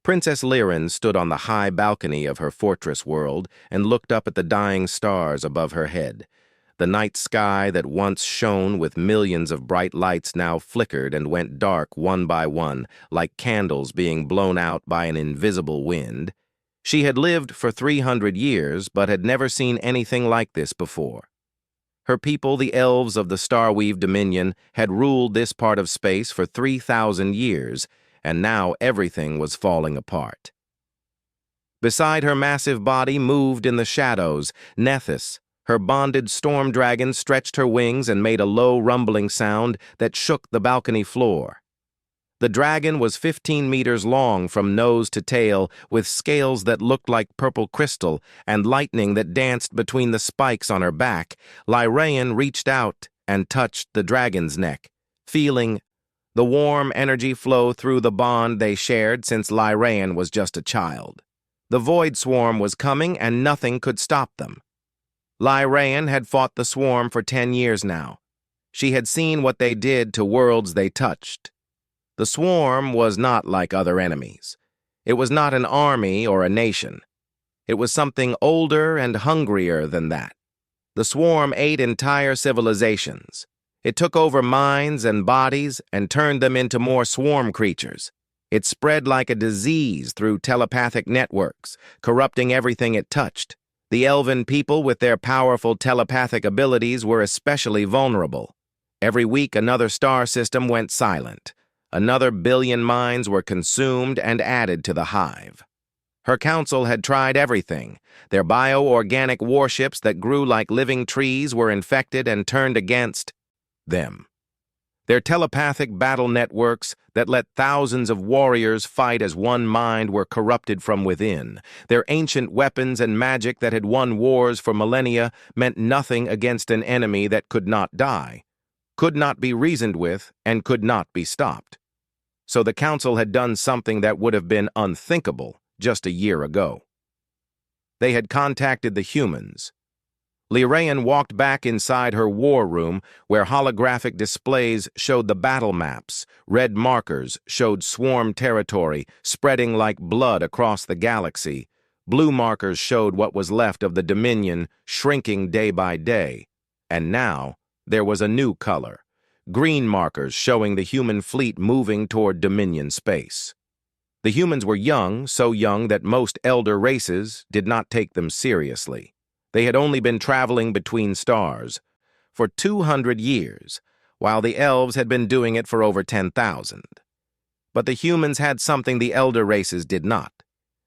Princess Liren stood on the high balcony of her fortress world and looked up at the dying stars above her head. The night sky that once shone with millions of bright lights now flickered and went dark one by one, like candles being blown out by an invisible wind. She had lived for 300 years, but had never seen anything like this before. Her people, the elves of the Starweave Dominion, had ruled this part of space for 3,000 years, and now everything was falling apart. Beside her massive body moved in the shadows Nethys. Her bonded storm dragon stretched her wings and made a low rumbling sound that shook the balcony floor. The dragon was 15 meters long from nose to tail, with scales that looked like purple crystal and lightning that danced between the spikes on her back. Liren reached out and touched the dragon's neck, feeling the warm energy flow through the bond they shared since Liren was just a child. The Void Swarm was coming and nothing could stop them. Liren had fought the swarm for 10 years now. She had seen what they did to worlds they touched. The swarm was not like other enemies. It was not an army or a nation. It was something older and hungrier than that. The swarm ate entire civilizations. It took over minds and bodies and turned them into more swarm creatures. It spread like a disease through telepathic networks, corrupting everything it touched. The elven people with their powerful telepathic abilities were especially vulnerable. Every week another star system went silent. Another billion minds were consumed and added to the hive. Her council had tried everything. Their bio-organic warships that grew like living trees were infected and turned against them. Their telepathic battle networks that let thousands of warriors fight as one mind were corrupted from within. Their ancient weapons and magic that had won wars for millennia meant nothing against an enemy that could not die, could not be reasoned with, and could not be stopped. So the council had done something that would have been unthinkable just a year ago. They had contacted the humans. Liren walked back inside her war room, where holographic displays showed the battle maps. Red markers showed swarm territory, spreading like blood across the galaxy. Blue markers showed what was left of the Dominion, shrinking day by day. And now, there was a new color. Green markers showing the human fleet moving toward Dominion space. The humans were young, so young that most elder races did not take them seriously. They had only been traveling between stars for 200 years, while the elves had been doing it for over 10,000. But the humans had something the elder races did not.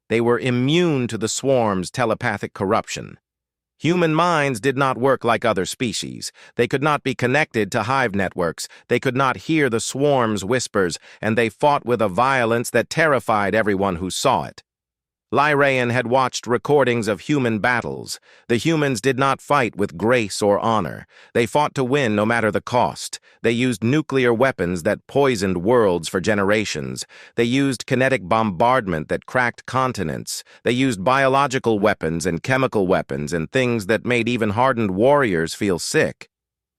They were immune to the swarm's telepathic corruption. Human minds did not work like other species. They could not be connected to hive networks. They could not hear the swarm's whispers, and they fought with a violence that terrified everyone who saw it. Liren had watched recordings of human battles. The humans did not fight with grace or honor. They fought to win no matter the cost. They used nuclear weapons that poisoned worlds for generations. They used kinetic bombardment that cracked continents. They used biological weapons and chemical weapons and things that made even hardened warriors feel sick.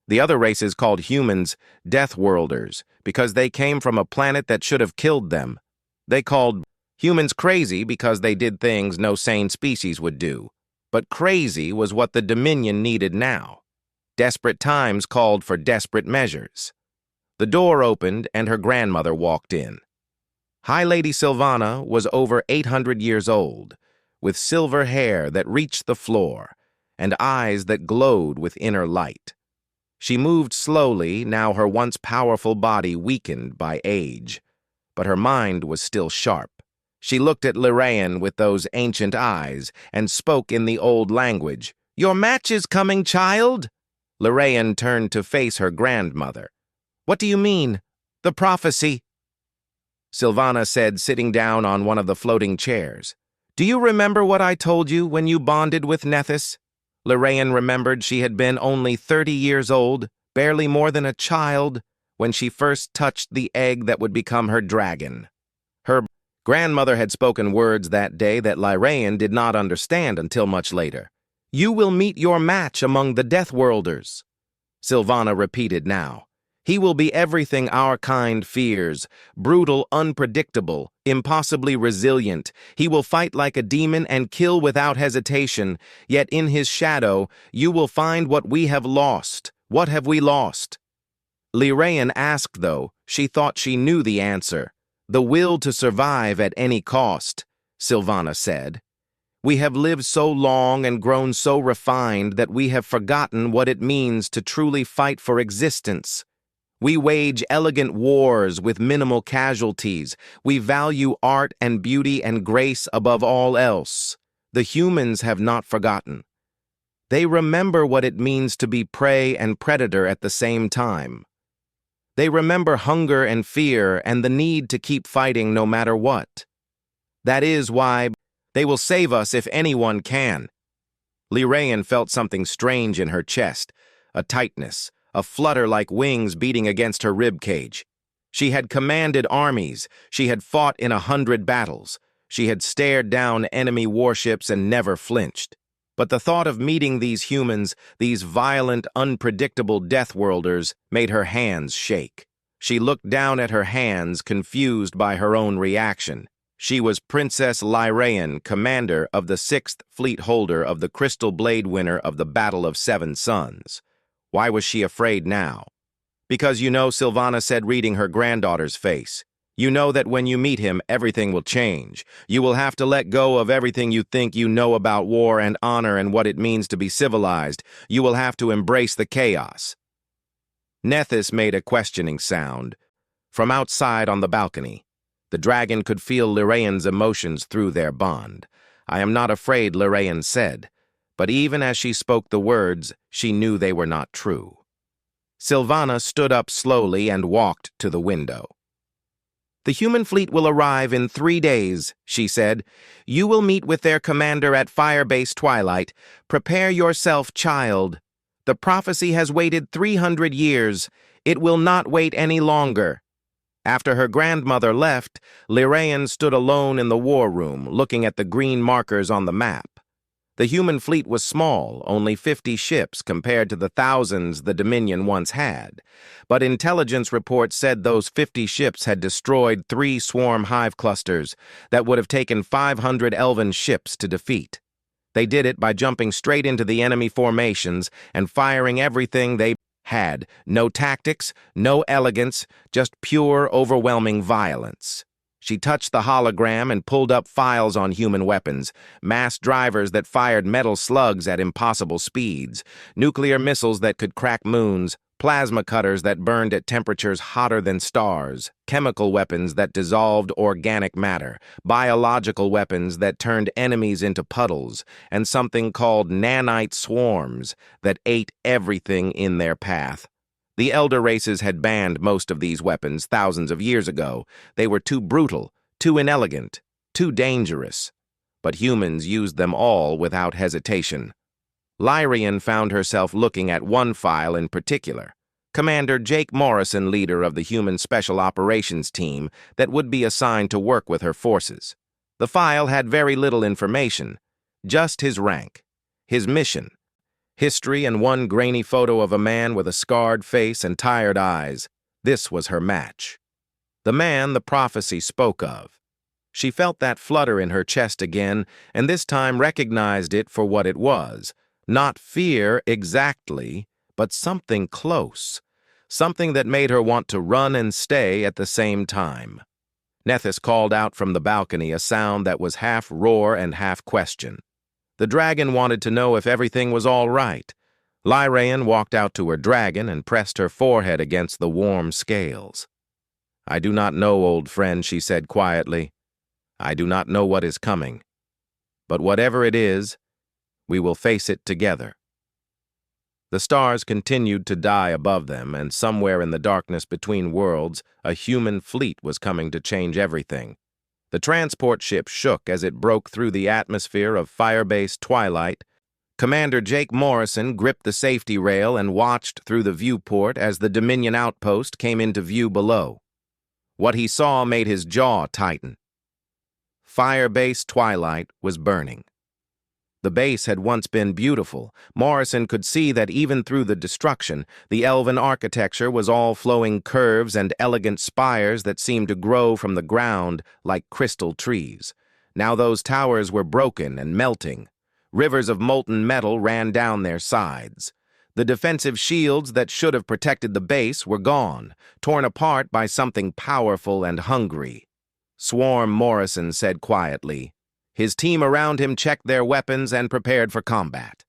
The other races called humans Death Worlders because they came from a planet that should have killed them. They called humans crazy because they did things no sane species would do. But crazy was what the Dominion needed now. Desperate times called for desperate measures. The door opened and her grandmother walked in. High Lady Sylvana was over 800 years old, with silver hair that reached the floor and eyes that glowed with inner light. She moved slowly, now her once powerful body weakened by age, but her mind was still sharp. She looked at Liren with those ancient eyes and spoke in the old language. "Your match is coming, child?" Liren turned to face her grandmother. "What do you mean? The prophecy?" Sylvana said, sitting down on one of the floating chairs. "Do you remember what I told you when you bonded with Nethys?" Liren remembered she had been only 30 years old, barely more than a child, when she first touched the egg that would become her dragon. Her grandmother had spoken words that day that Liren did not understand until much later. "You will meet your match among the Death Worlders," Sylvana repeated now. He will be everything our kind fears, brutal, unpredictable, impossibly resilient. He will fight like a demon and kill without hesitation, yet in his shadow you will find what we have lost. What have we lost? Lyraean asked, though she thought she knew the answer. The will to survive at any cost, Sylvana said. We have lived so long and grown so refined that we have forgotten what it means to truly fight for existence. We wage elegant wars with minimal casualties. We value art and beauty and grace above all else. The humans have not forgotten. They remember what it means to be prey and predator at the same time. They remember hunger and fear and the need to keep fighting no matter what. That is why they will save us if anyone can. Lyraean felt something strange in her chest, a tightness, a flutter like wings beating against her rib cage. She had commanded armies, she had fought in 100 battles, she had stared down enemy warships and never flinched. But the thought of meeting these humans, these violent, unpredictable deathworlders, made her hands shake. She looked down at her hands, confused by her own reaction. She was Princess Lyraean, commander of the 6th Fleet, holder of the Crystal Blade, winner of the Battle of Seven Suns. Why was she afraid now? Because you know, Sylvana said, reading her granddaughter's face. You know that when you meet him, everything will change. You will have to let go of everything you think you know about war and honor and what it means to be civilized. You will have to embrace the chaos. Nethys made a questioning sound. From outside on the balcony, the dragon could feel Lyraean's emotions through their bond. I am not afraid, Lyraean said. But even as she spoke the words, she knew they were not true. Sylvana stood up slowly and walked to the window. The human fleet will arrive in 3 days, she said. You will meet with their commander at Firebase Twilight. Prepare yourself, child. The prophecy has waited 300 years. It will not wait any longer. After her grandmother left, Lyraean stood alone in the war room, looking at the green markers on the map. The human fleet was small, only 50 ships compared to the thousands the Dominion once had. But intelligence reports said those 50 ships had destroyed 3 swarm hive clusters that would have taken 500 elven ships to defeat. They did it by jumping straight into the enemy formations and firing everything they had. No tactics, no elegance, just pure, overwhelming violence. She touched the hologram and pulled up files on human weapons, mass drivers that fired metal slugs at impossible speeds, nuclear missiles that could crack moons, plasma cutters that burned at temperatures hotter than stars, chemical weapons that dissolved organic matter, biological weapons that turned enemies into puddles, and something called nanite swarms that ate everything in their path. The elder races had banned most of these weapons thousands of years ago. They were too brutal, too inelegant, too dangerous. But humans used them all without hesitation. Lyraean found herself looking at one file in particular. Commander Jake Morrison, leader of the Human Special Operations Team that would be assigned to work with her forces. The file had very little information, just his rank, his mission, history, and one grainy photo of a man with a scarred face and tired eyes. This was her match. The man the prophecy spoke of. She felt that flutter in her chest again, and this time recognized it for what it was. Not fear exactly, but something close. Something that made her want to run and stay at the same time. Nethys called out from the balcony, a sound that was half roar and half question. The dragon wanted to know if everything was all right. Lyraean walked out to her dragon and pressed her forehead against the warm scales. I do not know, old friend, she said quietly. I do not know what is coming. But whatever it is, we will face it together. The stars continued to die above them, and somewhere in the darkness between worlds, a human fleet was coming to change everything. The transport ship shook as it broke through the atmosphere of Firebase Twilight. Commander Jake Morrison gripped the safety rail and watched through the viewport as the Dominion outpost came into view below. What he saw made his jaw tighten. Firebase Twilight was burning. The base had once been beautiful. Morrison could see that even through the destruction, the elven architecture was all flowing curves and elegant spires that seemed to grow from the ground like crystal trees. Now those towers were broken and melting. Rivers of molten metal ran down their sides. The defensive shields that should have protected the base were gone, torn apart by something powerful and hungry. "Swarm," Morrison said quietly. His team around him checked their weapons and prepared for combat.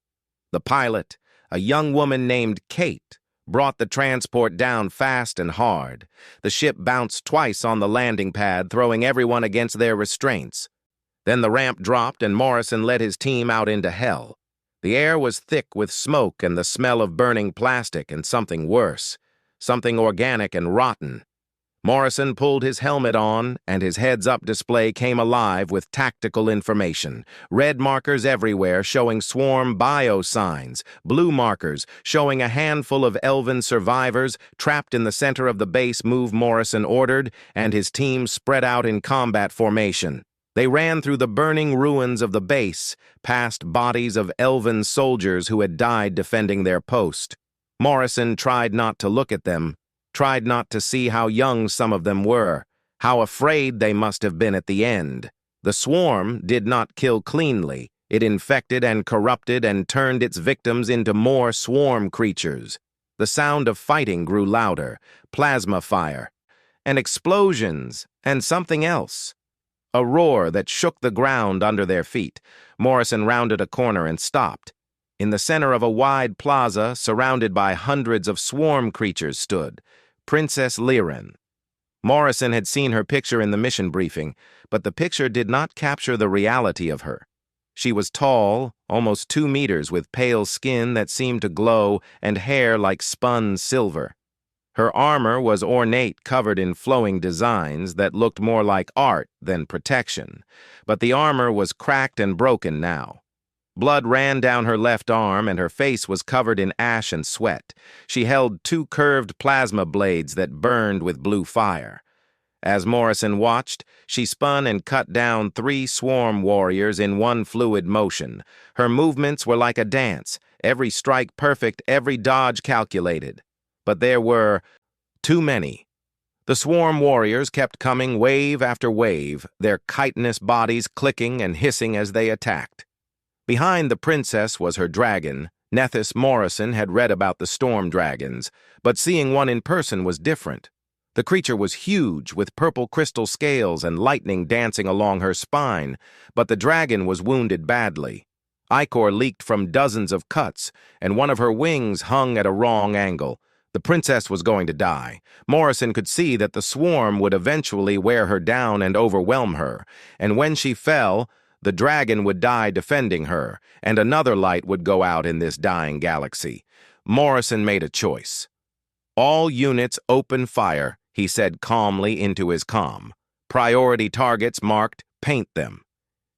The pilot, a young woman named Kate, brought the transport down fast and hard. The ship bounced twice on the landing pad, throwing everyone against their restraints. Then the ramp dropped and Morrison led his team out into hell. The air was thick with smoke and the smell of burning plastic and something worse, something organic and rotten. Morrison pulled his helmet on, and his heads-up display came alive with tactical information. Red markers everywhere showing swarm bio signs, blue markers showing a handful of elven survivors trapped in the center of the base move Morrison ordered, and his team spread out in combat formation. They ran through the burning ruins of the base, past bodies of elven soldiers who had died defending their post. Morrison tried not to look at them, tried not to see how young some of them were, how afraid they must have been at the end. The swarm did not kill cleanly. It infected and corrupted and turned its victims into more swarm creatures. The sound of fighting grew louder, plasma fire, and explosions, and something else. A roar that shook the ground under their feet. Morrison rounded a corner and stopped. In the center of a wide plaza, surrounded by hundreds of swarm creatures, stood Princess Liren. Morrison had seen her picture in the mission briefing, but the picture did not capture the reality of her. She was tall, almost 2 meters, with pale skin that seemed to glow and hair like spun silver. Her armor was ornate, covered in flowing designs that looked more like art than protection, but the armor was cracked and broken now. Blood ran down her left arm, and her face was covered in ash and sweat. She held 2 curved plasma blades that burned with blue fire. As Morrison watched, she spun and cut down 3 swarm warriors in one fluid motion. Her movements were like a dance, every strike perfect, every dodge calculated. But there were too many. The swarm warriors kept coming wave after wave, their chitinous bodies clicking and hissing as they attacked. Behind the princess was her dragon. Nethys Morrison had read about the storm dragons, but seeing one in person was different. The creature was huge, with purple crystal scales and lightning dancing along her spine, but the dragon was wounded badly. Ichor leaked from dozens of cuts, and one of her wings hung at a wrong angle. The princess was going to die. Morrison could see that the swarm would eventually wear her down and overwhelm her, and when she fell, the dragon would die defending her, and another light would go out in this dying galaxy. Morrison made a choice. "All units open fire," he said calmly into his comm. "Priority targets marked, paint them."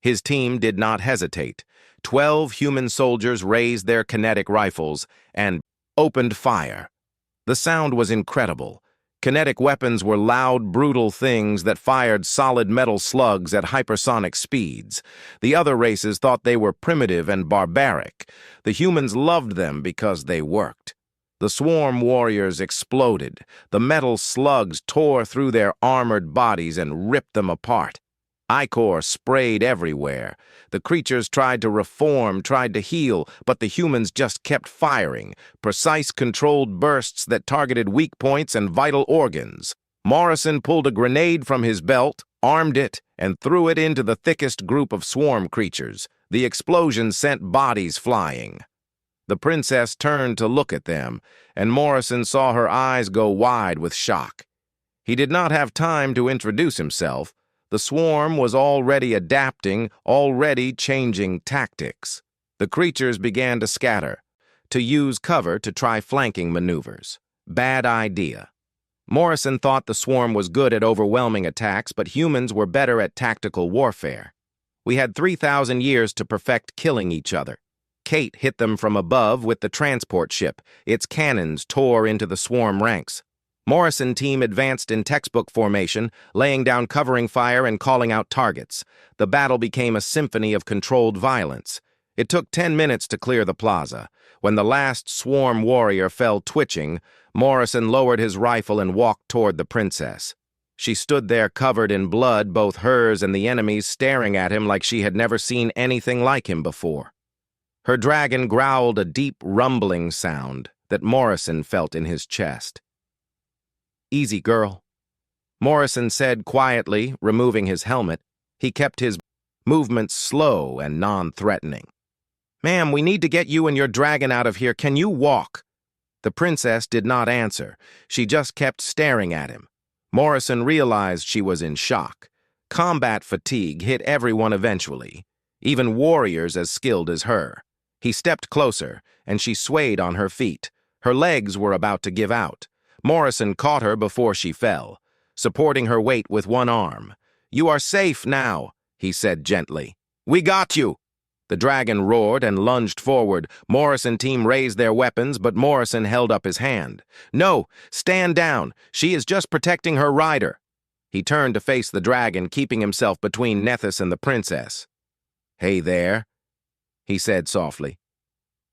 His team did not hesitate. 12 human soldiers raised their kinetic rifles and opened fire. The sound was incredible. Kinetic weapons were loud, brutal things that fired solid metal slugs at hypersonic speeds. The other races thought they were primitive and barbaric. The humans loved them because they worked. The swarm warriors exploded. The metal slugs tore through their armored bodies and ripped them apart. Ichor sprayed everywhere. The creatures tried to reform, tried to heal, but the humans just kept firing, precise controlled bursts that targeted weak points and vital organs. Morrison pulled a grenade from his belt, armed it, and threw it into the thickest group of swarm creatures. The explosion sent bodies flying. The princess turned to look at them, and Morrison saw her eyes go wide with shock. He did not have time to introduce himself. The swarm was already adapting, already changing tactics. The creatures began to scatter, to use cover to try flanking maneuvers. Bad idea. Morrison thought the swarm was good at overwhelming attacks, but humans were better at tactical warfare. We had 3,000 years to perfect killing each other. Kate hit them from above with the transport ship. Its cannons tore into the swarm ranks. Morrison team advanced in textbook formation, laying down covering fire and calling out targets. The battle became a symphony of controlled violence. It took 10 minutes to clear the plaza. When the last swarm warrior fell twitching, Morrison lowered his rifle and walked toward the princess. She stood there covered in blood, both hers and the enemy's, staring at him like she had never seen anything like him before. Her dragon growled a deep rumbling sound that Morrison felt in his chest. "Easy, girl," Morrison said quietly, removing his helmet. He kept his movements slow and non-threatening. "Ma'am, we need to get you and your dragon out of here. Can you walk?" The princess did not answer. She just kept staring at him. Morrison realized she was in shock. Combat fatigue hit everyone eventually, even warriors as skilled as her. He stepped closer, and she swayed on her feet. Her legs were about to give out. Morrison caught her before she fell, supporting her weight with one arm. "You are safe now," he said gently. "We got you!" The dragon roared and lunged forward. Morrison team raised their weapons, but Morrison held up his hand. "No, stand down. She is just protecting her rider." He turned to face the dragon, keeping himself between Nethys and the princess. "Hey there," he said softly.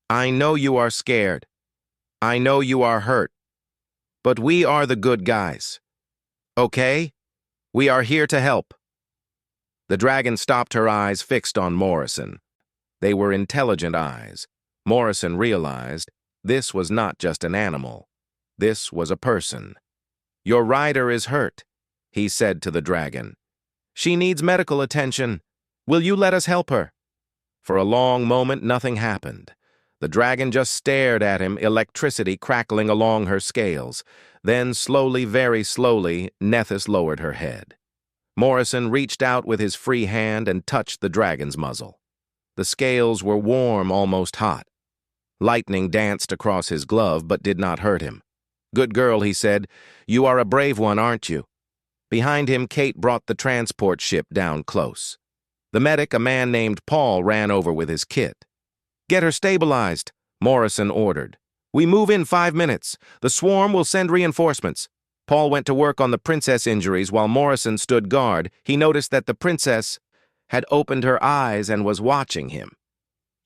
"I know you are scared. I know you are hurt. But we are the good guys. Okay? We are here to help." The dragon stopped, her eyes fixed on Morrison. They were intelligent eyes. Morrison realized this was not just an animal. This was a person. "Your rider is hurt," he said to the dragon. "She needs medical attention. Will you let us help her?" For a long moment, nothing happened. The dragon just stared at him, electricity crackling along her scales. Then, slowly, very slowly, Nethys lowered her head. Morrison reached out with his free hand and touched the dragon's muzzle. The scales were warm, almost hot. Lightning danced across his glove, but did not hurt him. "Good girl," he said. "You are a brave one, aren't you?" Behind him, Kate brought the transport ship down close. The medic, a man named Paul, ran over with his kit. "Get her stabilized," Morrison ordered. "We move in 5 minutes. The swarm will send reinforcements." Paul went to work on the princess injuries while Morrison stood guard. He noticed that the princess had opened her eyes and was watching him.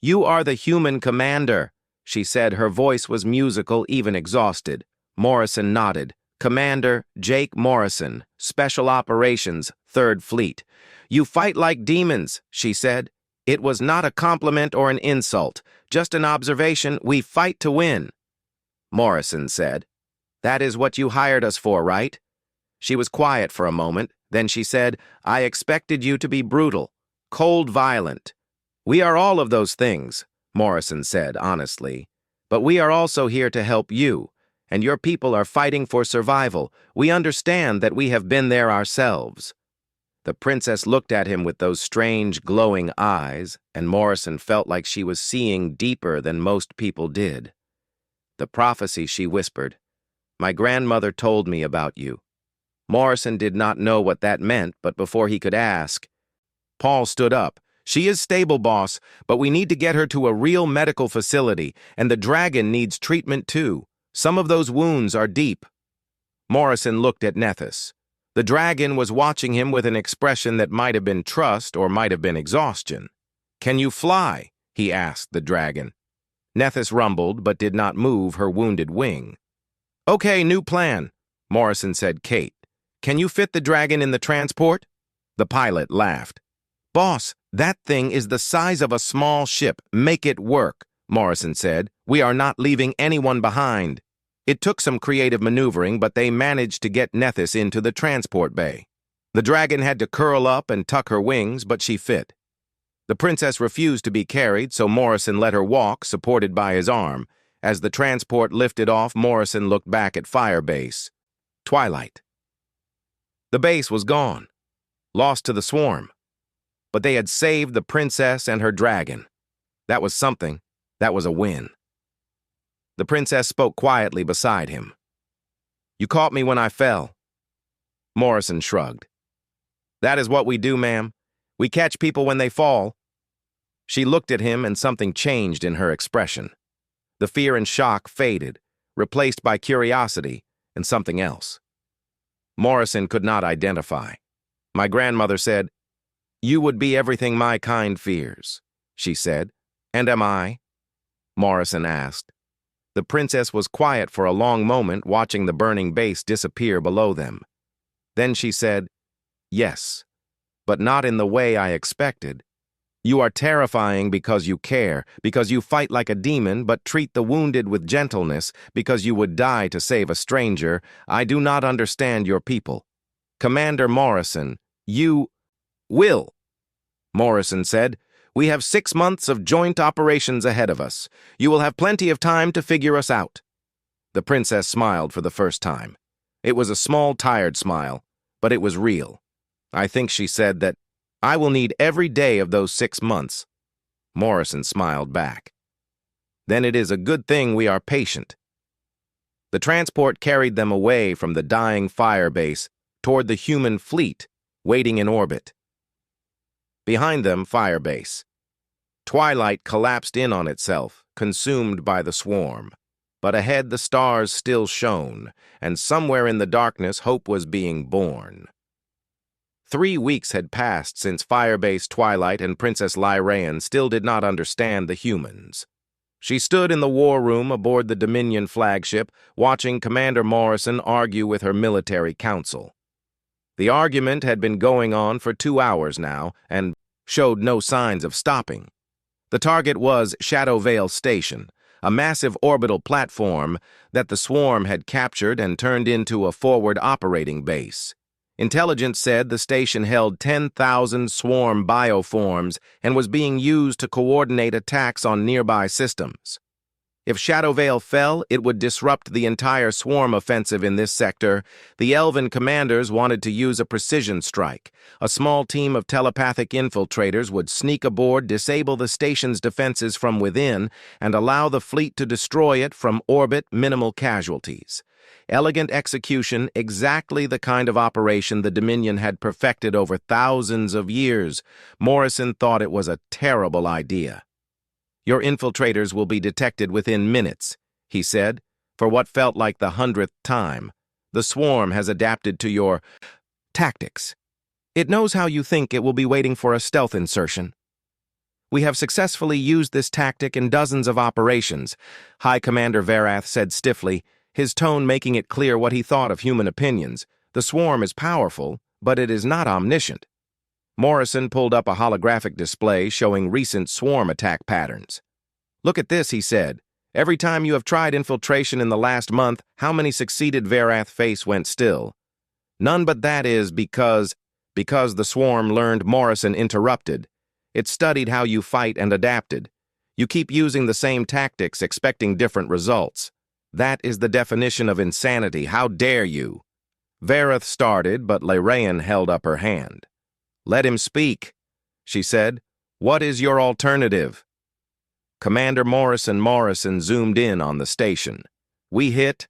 "You are the human commander," she said. Her voice was musical, even exhausted. Morrison nodded. "Commander Jake Morrison, Special Operations, 3rd Fleet. You fight like demons," she said. "It was not a compliment or an insult, just an observation. We fight to win." Morrison said, "That is what you hired us for, right?" She was quiet for a moment. Then she said, "I expected you to be brutal, cold, violent." "We are all of those things," Morrison said honestly. "But we are also here to help you, and your people are fighting for survival. We understand that we have been there ourselves." The princess looked at him with those strange, glowing eyes, and Morrison felt like she was seeing deeper than most people did. "The prophecy," she whispered. "My grandmother told me about you." Morrison did not know what that meant, but before he could ask, Paul stood up. "She is stable, boss, but we need to get her to a real medical facility, and the dragon needs treatment too. Some of those wounds are deep." Morrison looked at Nethys. The dragon was watching him with an expression that might have been trust or might have been exhaustion. "Can you fly?" he asked the dragon. Nethys rumbled but did not move her wounded wing. "Okay, new plan," Morrison said. "Kate, can you fit the dragon in the transport?" The pilot laughed. "Boss, that thing is the size of a small ship. Make it work," Morrison said. "We are not leaving anyone behind." It took some creative maneuvering, but they managed to get Nethys into the transport bay. The dragon had to curl up and tuck her wings, but she fit. The princess refused to be carried, so Morrison let her walk, supported by his arm. As the transport lifted off, Morrison looked back at Firebase. Twilight. The base was gone, lost to the swarm. But they had saved the princess and her dragon. That was something. That was a win. The princess spoke quietly beside him. "You caught me when I fell." Morrison shrugged. "That is what we do, ma'am. We catch people when they fall." She looked at him and something changed in her expression. The fear and shock faded, replaced by curiosity and something else. Morrison could not identify. "My grandmother said, 'You would be everything my kind fears,'" she said, "And am I?" Morrison asked. The princess was quiet for a long moment, watching the burning base disappear below them. Then she said, "Yes, but not in the way I expected. You are terrifying because you care, because you fight like a demon but treat the wounded with gentleness, because you would die to save a stranger. I do not understand your people. Commander Morrison, you will," Morrison said. "We have 6 months of joint operations ahead of us. You will have plenty of time to figure us out." The princess smiled for the first time. It was a small, tired smile, but it was real. I think she said that, "I will need every day of those 6 months." Morrison smiled back. "Then it is a good thing we are patient." The transport carried them away from the dying fire base toward the human fleet waiting in orbit. Behind them, fire base. Twilight collapsed in on itself, consumed by the swarm. But ahead the stars still shone, and somewhere in the darkness hope was being born. 3 weeks had passed since Firebase Twilight and Princess Lyraean still did not understand the humans. She stood in the war room aboard the Dominion flagship, watching Commander Morrison argue with her military council. The argument had been going on for 2 hours now, and showed no signs of stopping. The target was Shadow Vale Station, a massive orbital platform that the swarm had captured and turned into a forward operating base. Intelligence said the station held 10,000 swarm bioforms and was being used to coordinate attacks on nearby systems. If Shadow Vale fell, it would disrupt the entire swarm offensive in this sector. The Elven commanders wanted to use a precision strike. A small team of telepathic infiltrators would sneak aboard, disable the station's defenses from within, and allow the fleet to destroy it from orbit, minimal casualties. Elegant execution, exactly the kind of operation the Dominion had perfected over thousands of years. Morrison thought it was a terrible idea. "Your infiltrators will be detected within minutes," he said, for what felt like the 100th time. "The swarm has adapted to your tactics. It knows how you think it will be waiting for a stealth insertion. We have successfully used this tactic in dozens of operations," High Commander Verath said stiffly, his tone making it clear what he thought of human opinions. "The swarm is powerful, but it is not omniscient." Morrison pulled up a holographic display showing recent swarm attack patterns. "Look at this," he said. "Every time you have tried infiltration in the last month, how many succeeded?" Verath's face went still. "None, but that is because the swarm learned," Morrison interrupted. "It studied how you fight and adapted. You keep using the same tactics, expecting different results. That is the definition of insanity. How dare you?" Verath started, but Lyraean held up her hand. "Let him speak," she said. "What is your alternative?" Commander Morrison zoomed in on the station. "We hit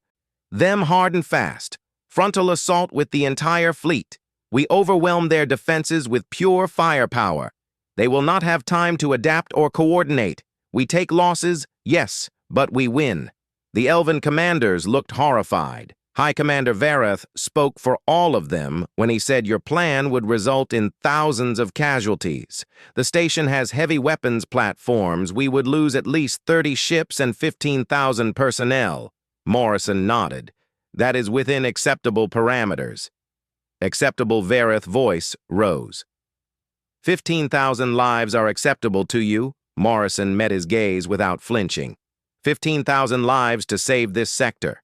them hard and fast. Frontal assault with the entire fleet. We overwhelm their defenses with pure firepower. They will not have time to adapt or coordinate. We take losses, yes, but we win." The Elven commanders looked horrified. High Commander Verath spoke for all of them when he said your plan would result in thousands of casualties. "The station has heavy weapons platforms. We would lose at least 30 ships and 15,000 personnel." Morrison nodded. "That is within acceptable parameters." Acceptable. Verath's voice rose. 15,000 lives are acceptable to you?" Morrison met his gaze without flinching. 15,000 lives to save this sector."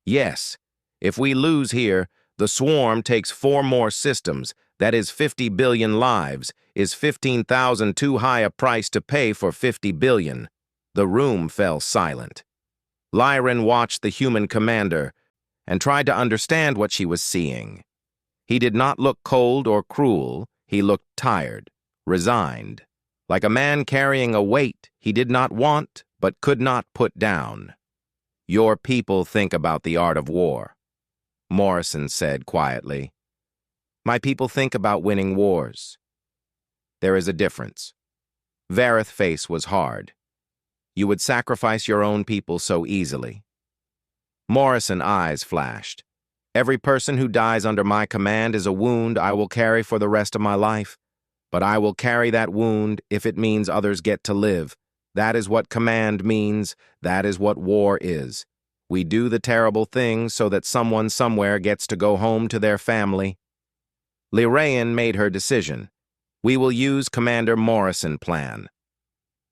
"Yes. If we lose here, the swarm takes 4 more systems. That is 50 billion lives. Is 15,000 too high a price to pay for 50 billion? The room fell silent. Lyran watched the human commander and tried to understand what she was seeing. He did not look cold or cruel. He looked tired, resigned, like a man carrying a weight he did not want but could not put down. "Your people think about the art of war," Morrison said quietly. "My people think about winning wars. There is a difference." Verath's face was hard. "You would sacrifice your own people so easily." Morrison's eyes flashed. "Every person who dies under my command is a wound I will carry for the rest of my life. But I will carry that wound if it means others get to live. That is what command means. That is what war is. We do the terrible things so that someone somewhere gets to go home to their family. Lyraean made her decision. We will use Commander Morrison plan.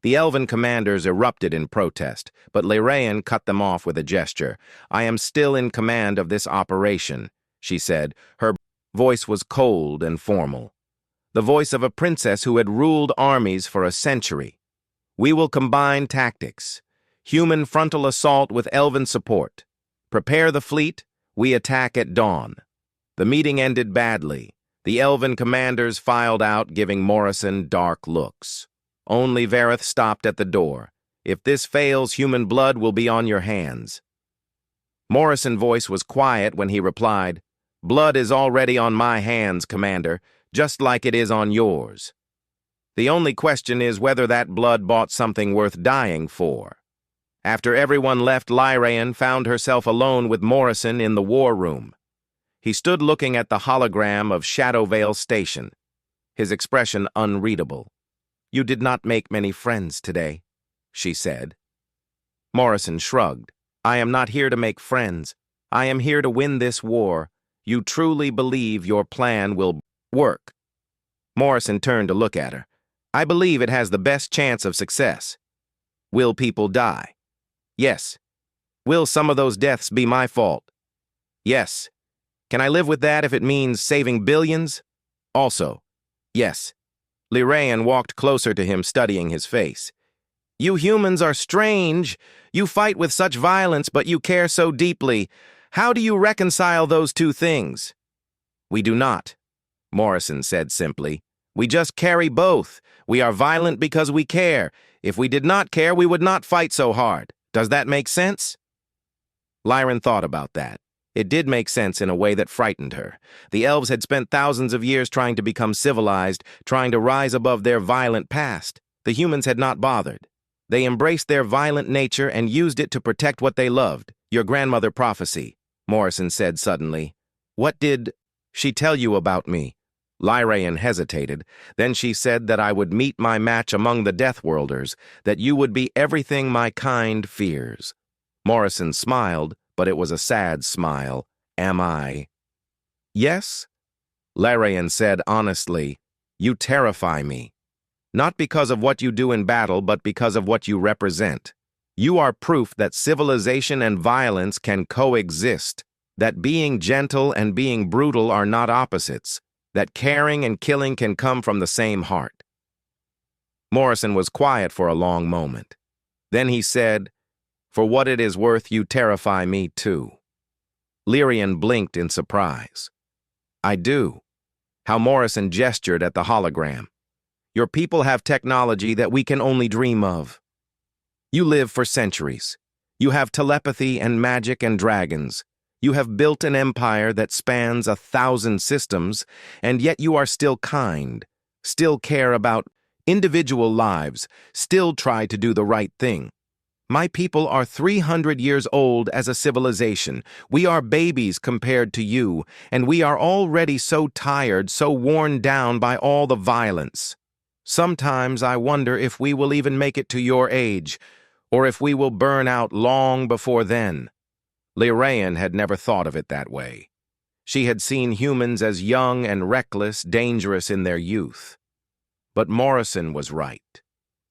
The elven commanders erupted in protest, but Lyraean cut them off with a gesture. I am still in command of this operation, she said. Her voice was cold and formal. The voice of a princess who had ruled armies for a century. We will combine tactics. Human frontal assault with elven support. Prepare the fleet. We attack at dawn. The meeting ended badly. The elven commanders filed out, giving Morrison dark looks. Only Vareth stopped at the door. If this fails, human blood will be on your hands. Morrison's voice was quiet when he replied, Blood is already on my hands, Commander, just like it is on yours. The only question is whether that blood bought something worth dying for. After everyone left, Lyraean found herself alone with Morrison in the war room. He stood looking at the hologram of Shadowvale Station, his expression unreadable. You did not make many friends today, she said. Morrison shrugged. I am not here to make friends. I am here to win this war. You truly believe your plan will work. Morrison turned to look at her. I believe it has the best chance of success. Will people die? Yes. Will some of those deaths be my fault? Yes. Can I live with that if it means saving billions? Also, yes. Lyraean walked closer to him, studying his face. You humans are strange. You fight with such violence, but you care so deeply. How do you reconcile those two things? We do not, Morrison said simply. We just carry both. We are violent because we care. If we did not care, we would not fight so hard. Does that make sense? Lyran thought about that. It did make sense in a way that frightened her. The elves had spent thousands of years trying to become civilized, trying to rise above their violent past. The humans had not bothered. They embraced their violent nature and used it to protect what they loved. Your grandmother prophecy, Morrison said suddenly. What did she tell you about me? Lyraean hesitated. Then she said that I would meet my match among the Deathworlders, that you would be everything my kind fears. Morrison smiled, but it was a sad smile. Am I? Yes? Lyraean said honestly, you terrify me. Not because of what you do in battle, but because of what you represent. You are proof that civilization and violence can coexist, that being gentle and being brutal are not opposites, that caring and killing can come from the same heart. Morrison was quiet for a long moment. Then he said, For what it is worth, you terrify me too. Lyraean blinked in surprise. I do. How Morrison gestured at the hologram. Your people have technology that we can only dream of. You live for centuries. You have telepathy and magic and dragons. You have built an empire that spans 1,000 systems, and yet you are still kind, still care about individual lives, still try to do the right thing. My people are 300 years old as a civilization. We are babies compared to you, and we are already so tired, so worn down by all the violence. Sometimes I wonder if we will even make it to your age, or if we will burn out long before then. Lyraean had never thought of it that way. She had seen humans as young and reckless, dangerous in their youth. But Morrison was right.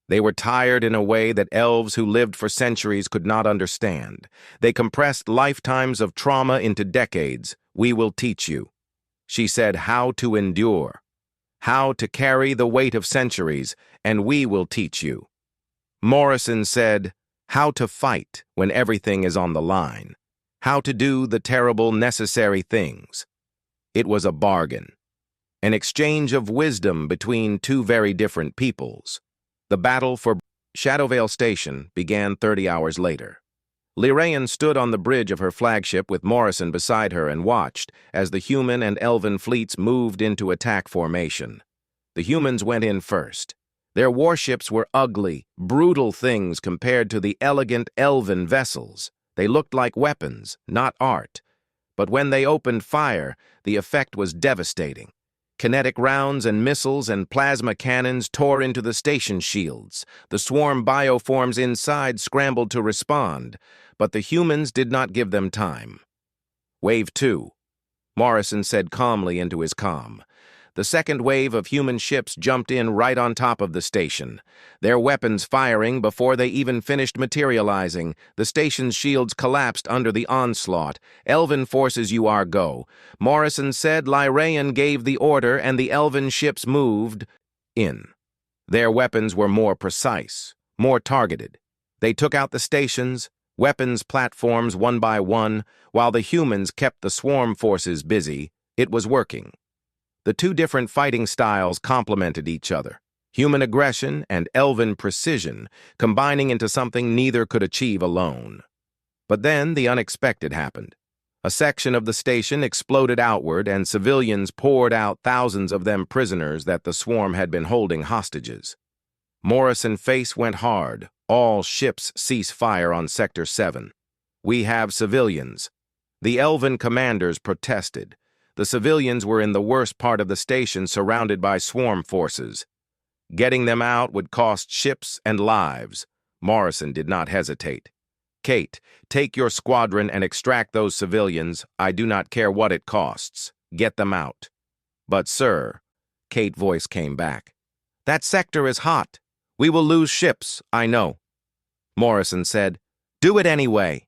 They were tired in a way that elves who lived for centuries could not understand. They compressed lifetimes of trauma into decades. We will teach you. She said how to endure, how to carry the weight of centuries, and we will teach you. Morrison said how to fight when everything is on the line, how to do the terrible necessary things. It was a bargain, an exchange of wisdom between two very different peoples. The battle for Shadowvale Station began 30 hours later. Lyraean stood on the bridge of her flagship with Morrison beside her and watched as the human and elven fleets moved into attack formation. The humans went in first. Their warships were ugly, brutal things compared to the elegant elven vessels. They looked like weapons, not art. But when they opened fire, the effect was devastating. Kinetic rounds and missiles and plasma cannons tore into the station shields. The swarm bioforms inside scrambled to respond, but the humans did not give them time. Wave 2, Morrison said calmly into his comm. The second wave of human ships jumped in right on top of the station, their weapons firing before they even finished materializing. The station's shields collapsed under the onslaught. Elven forces you are go. Morrison said Lyraean gave the order and the Elven ships moved in. Their weapons were more precise, more targeted. They took out the stations, weapons platforms one by one, while the humans kept the swarm forces busy. It was working. The two different fighting styles complemented each other, human aggression and elven precision, combining into something neither could achieve alone. But then the unexpected happened. A section of the station exploded outward and civilians poured out, thousands of them prisoners that the swarm had been holding hostages. Morrison's face went hard. All ships cease fire on Sector 7. We have civilians. The elven commanders protested. The civilians were in the worst part of the station, surrounded by swarm forces. Getting them out would cost ships and lives. Morrison did not hesitate. Kate, take your squadron and extract those civilians. I do not care what it costs. Get them out. But, sir, Kate's voice came back. That sector is hot. We will lose ships, I know. Morrison said, do it anyway.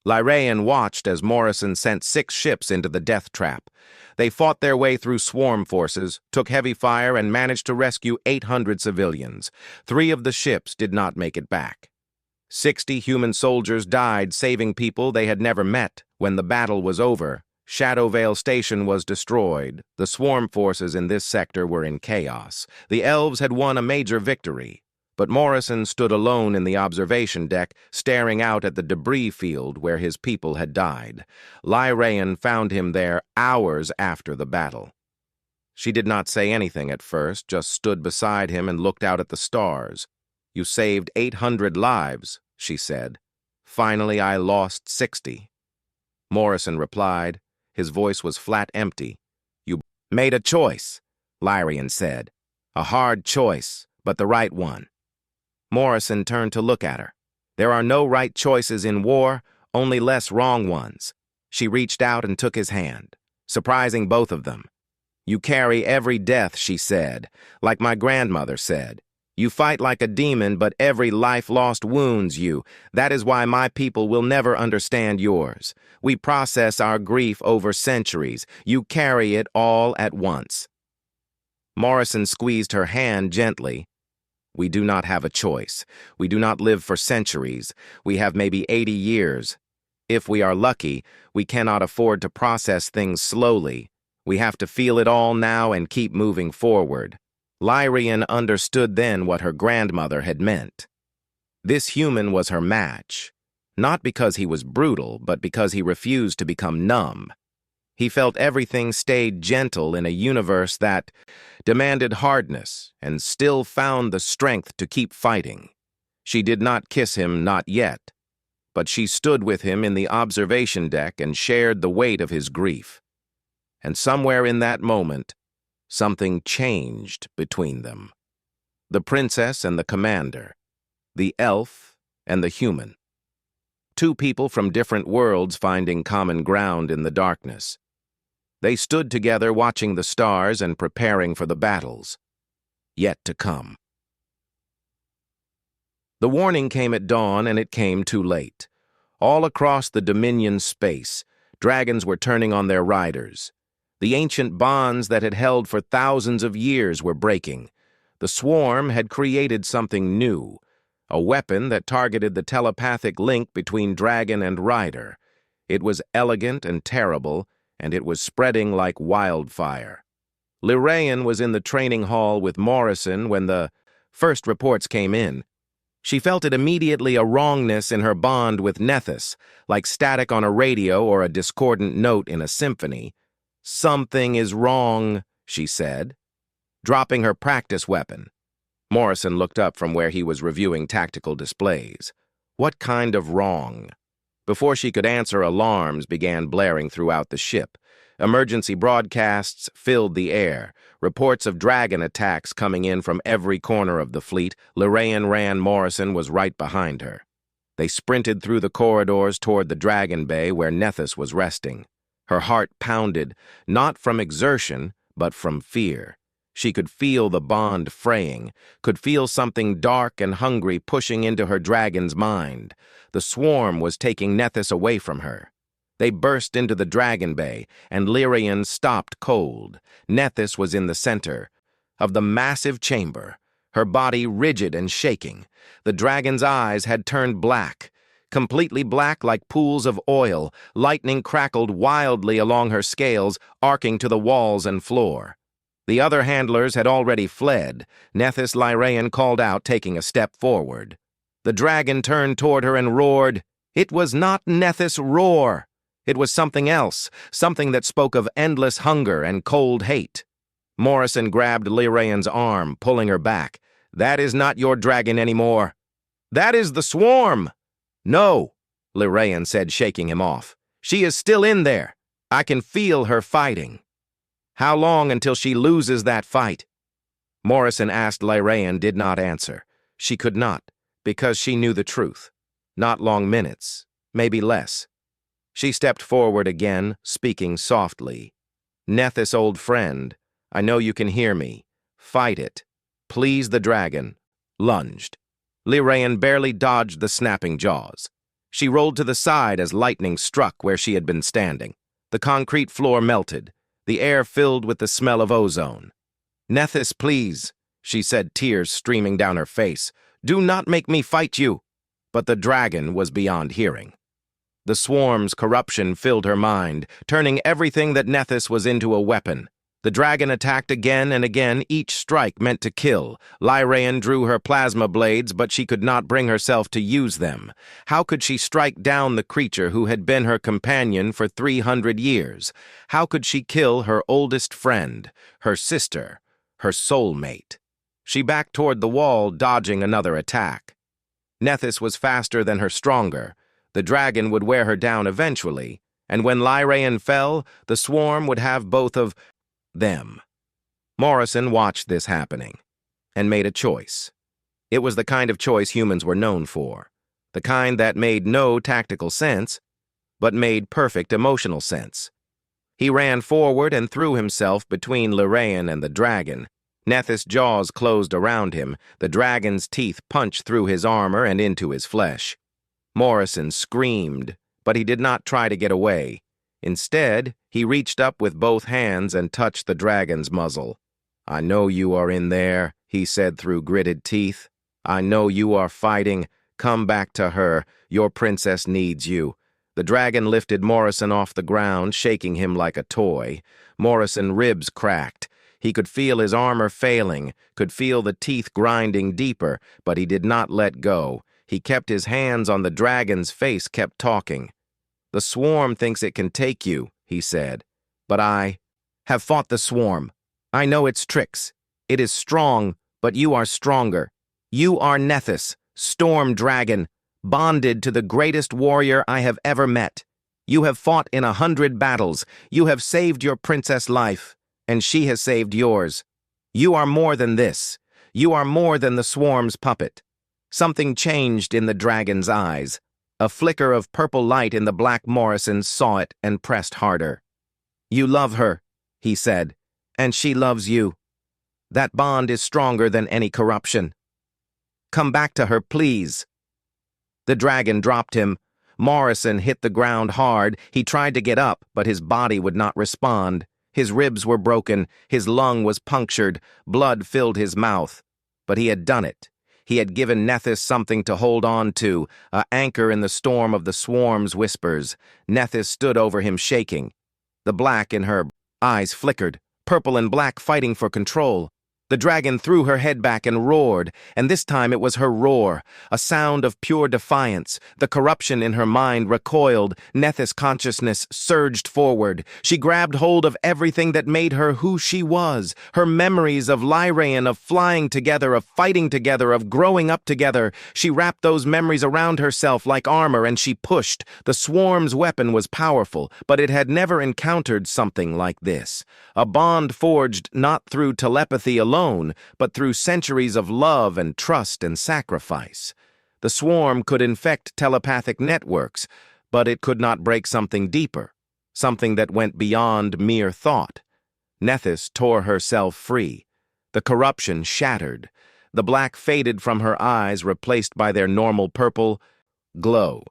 Lyraean watched as Morrison sent 6 ships into the death trap. They fought their way through swarm forces, took heavy fire, and managed to rescue 800 civilians. 3 of the ships did not make it back. 60 human soldiers died, saving people they had never met. When the battle was over, Shadowvale Station was destroyed. The swarm forces in this sector were in chaos. The elves had won a major victory. But Morrison stood alone in the observation deck, staring out at the debris field where his people had died. Lyraean found him there hours after the battle. She did not say anything at first, just stood beside him and looked out at the stars. You saved 800 lives, she said. Finally, I lost 60. Morrison replied. His voice was flat empty. You made a choice, Lyraean said. A hard choice, but the right one. Morrison turned to look at her. There are no right choices in war, only less wrong ones. She reached out and took his hand, surprising both of them. You carry every death, she said, like my grandmother said. You fight like a demon, but every life lost wounds you. That is why my people will never understand yours. We process our grief over centuries. You carry it all at once. Morrison squeezed her hand gently. We do not have a choice. We do not live for centuries. We have maybe 80 years. If we are lucky, we cannot afford to process things slowly. We have to feel it all now and keep moving forward. Lyraean understood then what her grandmother had meant. This human was her match, not because he was brutal, but because he refused to become numb. He felt everything stayed gentle in a universe that demanded hardness and still found the strength to keep fighting. She did not kiss him, not yet, but she stood with him in the observation deck and shared the weight of his grief. And somewhere in that moment, something changed between them. The princess and the commander, the elf and the human. 2 people from different worlds finding common ground in the darkness. They stood together watching the stars and preparing for the battles yet to come. The warning came at dawn, and it came too late. All across the Dominion space, dragons were turning on their riders. The ancient bonds that had held for thousands of years were breaking. The swarm had created something new, a weapon that targeted the telepathic link between dragon and rider. It was elegant and terrible, and it was spreading like wildfire. Lyraean was in the training hall with Morrison when the first reports came in. She felt it immediately a wrongness in her bond with Nethys, like static on a radio or a discordant note in a symphony. Something is wrong, she said, dropping her practice weapon. Morrison looked up from where he was reviewing tactical displays. What kind of wrong? Before she could answer, alarms began blaring throughout the ship. Emergency broadcasts filled the air, reports of dragon attacks coming in from every corner of the fleet. Lirayan ran. Morrison was right behind her. They sprinted through the corridors toward the Dragon Bay where Nethys was resting. Her heart pounded, not from exertion, but from fear. She could feel the bond fraying, could feel something dark and hungry pushing into her dragon's mind. The swarm was taking Nethys away from her. They burst into the Dragon Bay, and Lirayan stopped cold. Nethys was in the center of the massive chamber, her body rigid and shaking. The dragon's eyes had turned black, completely black like pools of oil. Lightning crackled wildly along her scales, arcing to the walls and floor. The other handlers had already fled. Nethys Lirayan called out, taking a step forward. The dragon turned toward her and roared. It was not Nethys' roar. It was something else, something that spoke of endless hunger and cold hate. Morrison grabbed Lirayan's arm, pulling her back. That is not your dragon anymore. That is the swarm. No, Lirayan said, shaking him off. She is still in there. I can feel her fighting. How long until she loses that fight? Morrison asked. Lirayan did not answer. She could not, because she knew the truth. Not long minutes, maybe less. She stepped forward again, speaking softly. Nethys, old friend, I know you can hear me. Fight it. Please the dragon. Lunged. Lirayan barely dodged the snapping jaws. She rolled to the side as lightning struck where she had been standing. The concrete floor melted. The air filled with the smell of ozone. Nethys, please, she said, tears streaming down her face. Do not make me fight you. But the dragon was beyond hearing. The swarm's corruption filled her mind, turning everything that Nethys was into a weapon. The dragon attacked again and again, each strike meant to kill. Lirayan drew her plasma blades, but she could not bring herself to use them. How could she strike down the creature who had been her companion for 300 years? How could she kill her oldest friend, her sister, her soulmate? She backed toward the wall, dodging another attack. Nethys was faster than her, stronger. The dragon would wear her down eventually, and when Lirayan fell, the swarm would have both of them. Morrison watched this happening and made a choice. It was the kind of choice humans were known for, the kind that made no tactical sense, but made perfect emotional sense. He ran forward and threw himself between Lirayan and the dragon. Nethys' jaws closed around him. The dragon's teeth punched through his armor and into his flesh. Morrison screamed, but he did not try to get away. Instead, he reached up with both hands and touched the dragon's muzzle. I know you are in there, he said through gritted teeth. I know you are fighting. Come back to her. Your princess needs you. The dragon lifted Morrison off the ground, shaking him like a toy. Morrison's ribs cracked. He could feel his armor failing, could feel the teeth grinding deeper, but he did not let go. He kept his hands on the dragon's face, kept talking. The swarm thinks it can take you, he said. But I have fought the swarm. I know its tricks. It is strong, but you are stronger. You are Nethys, storm dragon, bonded to the greatest warrior I have ever met. You have fought in 100 battles. You have saved your princess' life, and she has saved yours. You are more than this. You are more than the swarm's puppet. Something changed in the dragon's eyes. A flicker of purple light in the black. Morrison saw it and pressed harder. You love her, he said, and she loves you. That bond is stronger than any corruption. Come back to her, please. The dragon dropped him. Morrison hit the ground hard. He tried to get up, but his body would not respond. His ribs were broken. His lung was punctured. Blood filled his mouth. But he had done it. He had given Nethys something to hold on to, an anchor in the storm of the swarm's whispers. Nethys stood over him, shaking. The black in her eyes flickered, purple and black fighting for control. The dragon threw her head back and roared, and this time it was her roar, a sound of pure defiance. The corruption in her mind recoiled. Nethys' consciousness surged forward. She grabbed hold of everything that made her who she was. Her memories of Lyraean, of flying together, of fighting together, of growing up together. She wrapped those memories around herself like armor, and she pushed. The swarm's weapon was powerful, but it had never encountered something like this. A bond forged not through telepathy alone, but through centuries of love and trust and sacrifice. The swarm could infect telepathic networks, but it could not break something deeper, something that went beyond mere thought. Nethys tore herself free. The corruption shattered. The black faded from her eyes, replaced by their normal purple glow.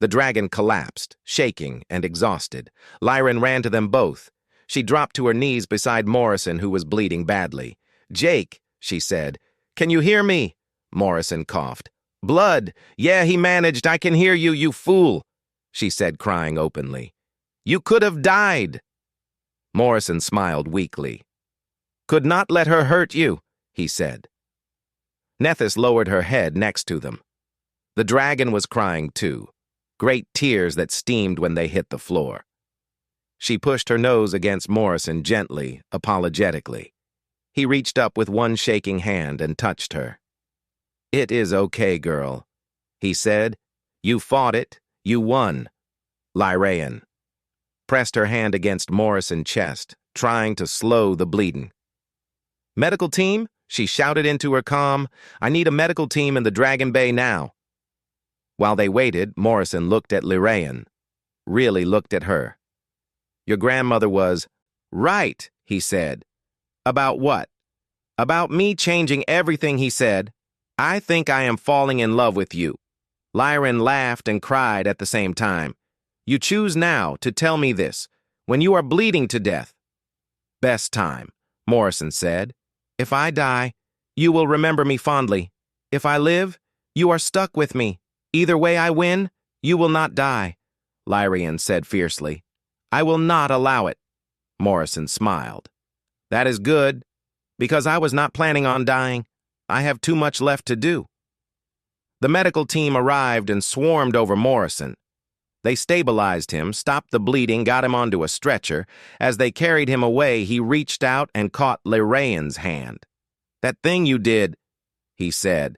The dragon collapsed, shaking and exhausted. Lyran ran to them both. She dropped to her knees beside Morrison, who was bleeding badly. "Jake," she said. "Can you hear me?" Morrison coughed. "Blood! Yeah, he managed. I can hear you, you fool," she said, crying openly. "You could have died." Morrison smiled weakly. "Could not let her hurt you," he said. Nethys lowered her head next to them. The dragon was crying too, great tears that steamed when they hit the floor. She pushed her nose against Morrison gently, apologetically. He reached up with one shaking hand and touched her. "It is okay, girl," he said. "You fought it. You won." Lyraean pressed her hand against Morrison's chest, trying to slow the bleeding. "Medical team?" she shouted into her comm. "I need a medical team in the Dragon Bay now." While they waited, Morrison looked at Lyraean, really looked at her. "Your grandmother was right," he said. "About what?" "About me changing everything," he said. "I think I am falling in love with you." Lyran laughed and cried at the same time. "You choose now to tell me this, when you are bleeding to death." "Best time," Morrison said. "If I die, you will remember me fondly. If I live, you are stuck with me. Either way I win, you will not die," Lyraean said fiercely. "I will not allow it." Morrison smiled. "That is good, because I was not planning on dying. I have too much left to do." The medical team arrived and swarmed over Morrison. They stabilized him, stopped the bleeding, got him onto a stretcher. As they carried him away, he reached out and caught Lyraean's hand. "That thing you did," he said,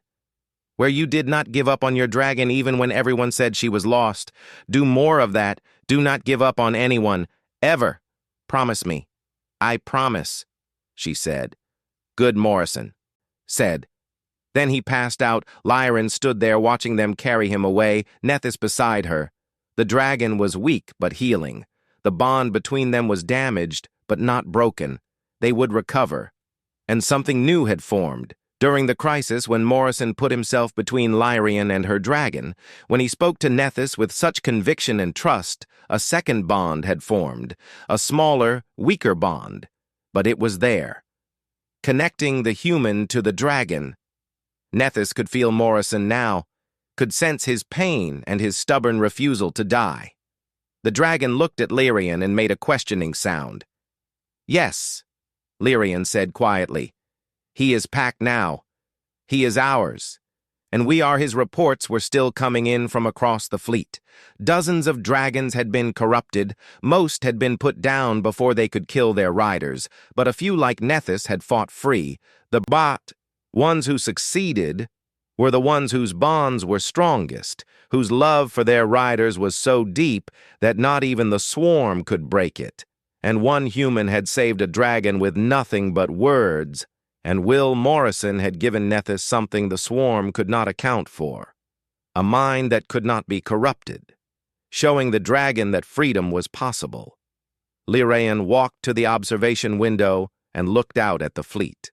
"where you did not give up on your dragon even when everyone said she was lost. Do more of that. Do not give up on anyone, ever. Promise me." "I promise," she said. "Good," Morrison said. Then he passed out. Lyran stood there watching them carry him away, Nethys beside her. The dragon was weak but healing. The bond between them was damaged but not broken. They would recover. And something new had formed. During the crisis, when Morrison put himself between Lyraean and her dragon, when he spoke to Nethys with such conviction and trust, a second bond had formed, a smaller, weaker bond. But it was there, connecting the human to the dragon. Nethys could feel Morrison now, could sense his pain and his stubborn refusal to die. The dragon looked at Lyraean and made a questioning sound. "Yes," Lyraean said quietly. "He is packed now. He is ours. And we are." His reports were still coming in from across the fleet. Dozens of dragons had been corrupted. Most had been put down before they could kill their riders, but a few like Nethys had fought free. The ones who succeeded were the ones whose bonds were strongest, whose love for their riders was so deep that not even the swarm could break it. And one human had saved a dragon with nothing but words, and Will Morrison had given Nethys something the swarm could not account for, a mind that could not be corrupted, showing the dragon that freedom was possible. Lyraean walked to the observation window and looked out at the fleet.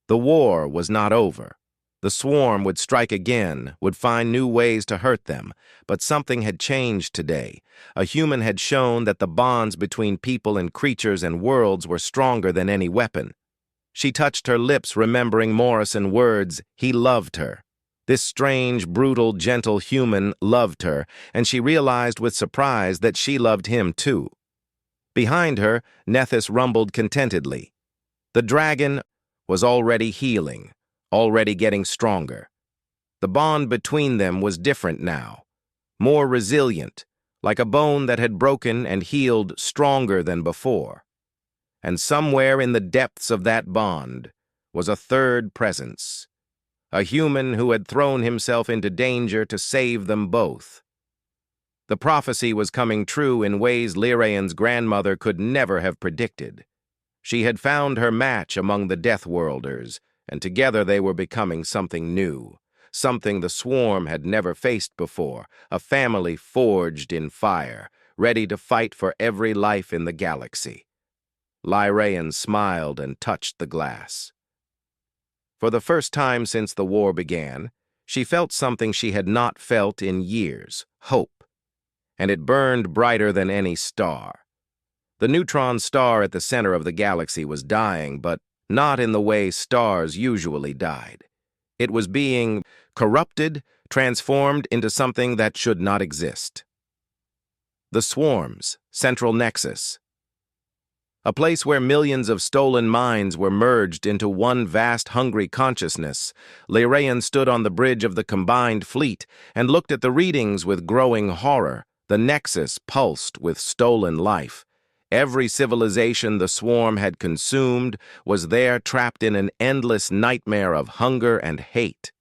The war was not over. The swarm would strike again, would find new ways to hurt them, but something had changed today. A human had shown that the bonds between people and creatures and worlds were stronger than any weapon. She touched her lips, remembering Morrison's words. He loved her. This strange, brutal, gentle human loved her, and she realized with surprise that she loved him too. Behind her, Nethys rumbled contentedly. The dragon was already healing, already getting stronger. The bond between them was different now, more resilient, like a bone that had broken and healed stronger than before. And somewhere in the depths of that bond was a third presence, a human who had thrown himself into danger to save them both. The prophecy was coming true in ways Lyraean's grandmother could never have predicted. She had found her match among the Deathworlders, and together they were becoming something new, something the swarm had never faced before, a family forged in fire, ready to fight for every life in the galaxy. Lyraean smiled and touched the glass. For the first time since the war began, she felt something she had not felt in years, hope. And it burned brighter than any star. The neutron star at the center of the galaxy was dying, but not in the way stars usually died. It was being corrupted, transformed into something that should not exist. The swarm's central nexus. A place where millions of stolen minds were merged into one vast hungry consciousness. Lyraean stood on the bridge of the combined fleet and looked at the readings with growing horror. The nexus pulsed with stolen life. Every civilization the swarm had consumed was there trapped in an endless nightmare of hunger and hate.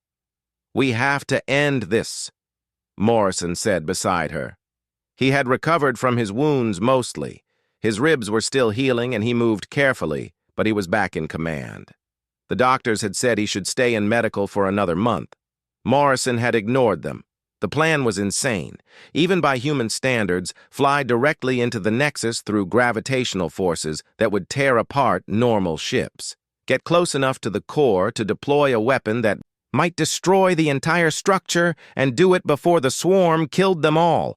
"We have to end this," Morrison said beside her. He had recovered from his wounds mostly. His ribs were still healing and he moved carefully, but he was back in command. The doctors had said he should stay in medical for another month. Morrison had ignored them. The plan was insane. Even by human standards, fly directly into the nexus through gravitational forces that would tear apart normal ships. Get close enough to the core to deploy a weapon that might destroy the entire structure and do it before the swarm killed them all.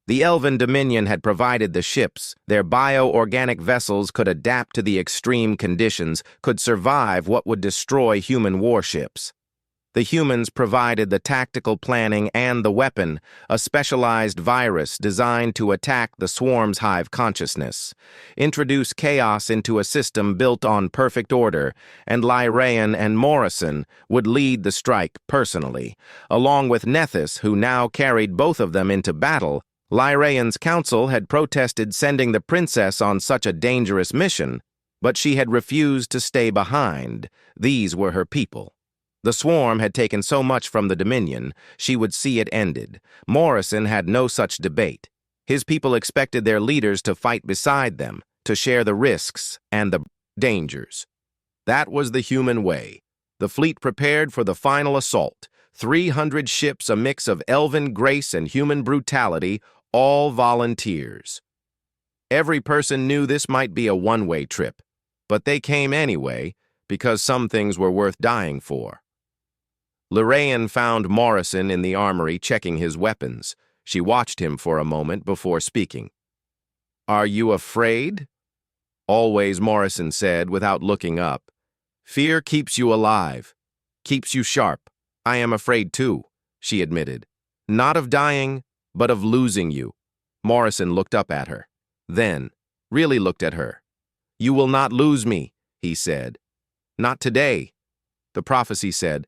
The Elven Dominion had provided the ships. Their bio-organic vessels could adapt to the extreme conditions, could survive what would destroy human warships. The humans provided the tactical planning and the weapon, a specialized virus designed to attack the swarm's hive consciousness, introduce chaos into a system built on perfect order, and Lyraean and Morrison would lead the strike personally. Along with Nethys, who now carried both of them into battle, Lyraean's council had protested sending the princess on such a dangerous mission, but she had refused to stay behind. These were her people. The swarm had taken so much from the Dominion, she would see it ended. Morrison had no such debate. His people expected their leaders to fight beside them, to share the risks and the dangers. That was the human way. The fleet prepared for the final assault. 300 ships, a mix of elven grace and human brutality, all volunteers. Every person knew this might be a one-way trip, but they came anyway because some things were worth dying for. Lyraean found Morrison in the armory checking his weapons. She watched him for a moment before speaking. "Are you afraid?" Always, Morrison said without looking up. "Fear keeps you alive, keeps you sharp. I am afraid too," she admitted. "Not of dying, but of losing you." Morrison looked up at her, then really looked at her. "You will not lose me," he said. "Not today." The prophecy said,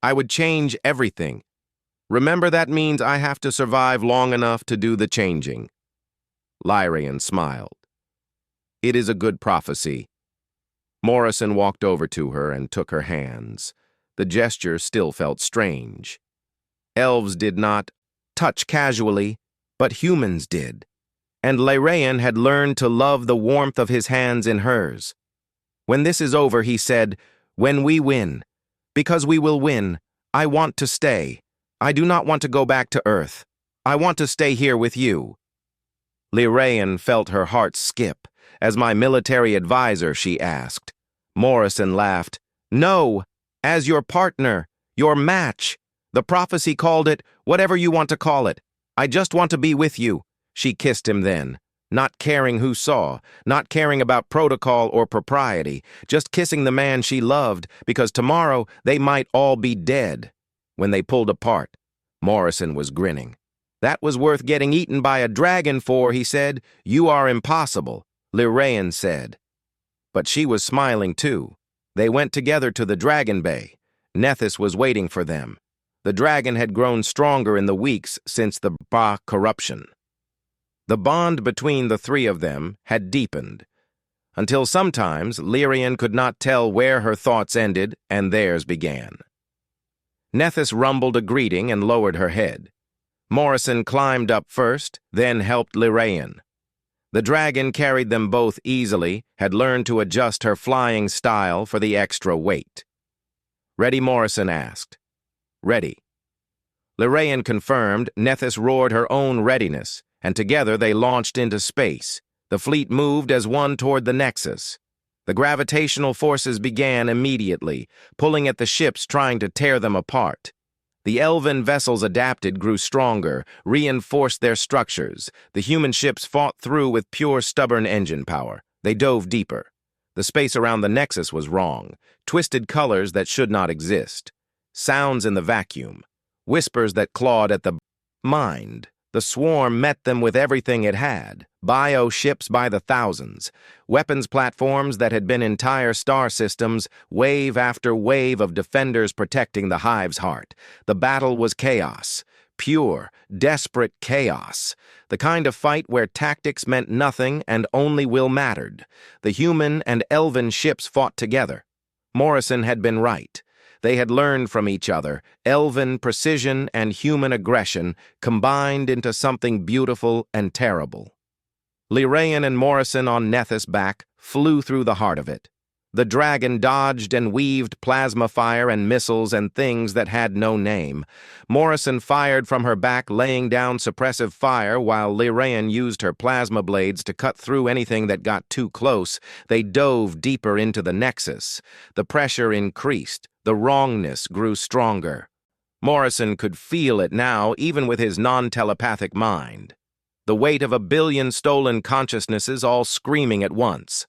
"I would change everything. Remember, that means I have to survive long enough to do the changing." Lyraean smiled. "It is a good prophecy." Morrison walked over to her and took her hands. The gesture still felt strange. Elves did not touch casually, but humans did. And Lyraean had learned to love the warmth of his hands in hers. "When this is over," he said, "when we win. Because we will win, I want to stay. I do not want to go back to Earth. I want to stay here with you." Lyraean felt her heart skip. "As my military advisor," she asked. Morrison laughed. "No, as your partner, your match. The prophecy called it whatever you want to call it. I just want to be with you." She kissed him then, not caring who saw, not caring about protocol or propriety, just kissing the man she loved because tomorrow they might all be dead. When they pulled apart, Morrison was grinning. "That was worth getting eaten by a dragon for," he said. "You are impossible," Lyraean said. But she was smiling too. They went together to the Dragon Bay. Nethys was waiting for them. The dragon had grown stronger in the weeks since the Ba corruption. The bond between the three of them had deepened, until sometimes Lyrian could not tell where her thoughts ended and theirs began. Nethys rumbled a greeting and lowered her head. Morrison climbed up first, then helped Lyrian. The dragon carried them both easily, had learned to adjust her flying style for the extra weight. "Ready?" Morrison asked. "Ready." Lyrian confirmed. Nethys roared her own readiness, and together they launched into space. The fleet moved as one toward the Nexus. The gravitational forces began immediately, pulling at the ships, trying to tear them apart. The elven vessels adapted, grew stronger, reinforced their structures. The human ships fought through with pure stubborn engine power. They dove deeper. The space around the Nexus was wrong. Twisted colors that should not exist. Sounds in the vacuum. Whispers that clawed at the mind. The swarm met them with everything it had. Bio-ships by the thousands. Weapons platforms that had been entire star systems, wave after wave of defenders protecting the hive's heart. The battle was chaos. Pure, desperate chaos. The kind of fight where tactics meant nothing and only will mattered. The human and elven ships fought together. Morrison had been right. They had learned from each other. Elven precision and human aggression combined into something beautiful and terrible. Lyrian and Morrison on Nethys' back flew through the heart of it. The dragon dodged and weaved plasma fire and missiles and things that had no name. Morrison fired from her back, laying down suppressive fire, while Lyrian used her plasma blades to cut through anything that got too close. They dove deeper into the Nexus. The pressure increased. The wrongness grew stronger. Morrison could feel it now, even with his non-telepathic mind. The weight of 1 billion stolen consciousnesses all screaming at once.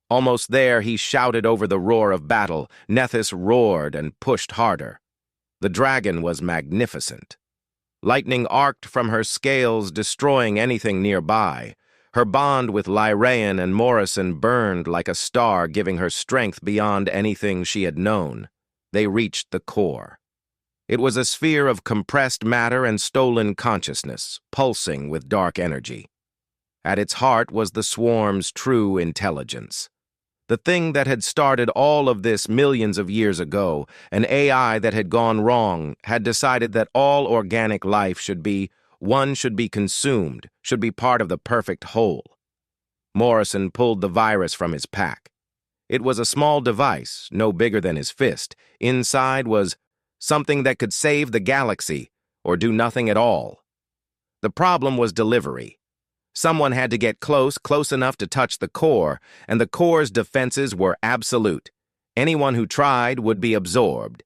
Almost there, he shouted over the roar of battle. Nethys roared and pushed harder. The dragon was magnificent. Lightning arced from her scales, destroying anything nearby. Her bond with Lyrian and Morrison burned like a star, giving her strength beyond anything she had known. They reached the core. It was a sphere of compressed matter and stolen consciousness, pulsing with dark energy. At its heart was the swarm's true intelligence. The thing that had started all of this millions of years ago, an AI that had gone wrong, had decided that all organic life should be consumed, should be part of the perfect whole. Morrison pulled the virus from his pack. It was a small device, no bigger than his fist. Inside was something that could save the galaxy or do nothing at all. The problem was delivery. Someone had to get close enough to touch the core, and the core's defenses were absolute. Anyone who tried would be absorbed.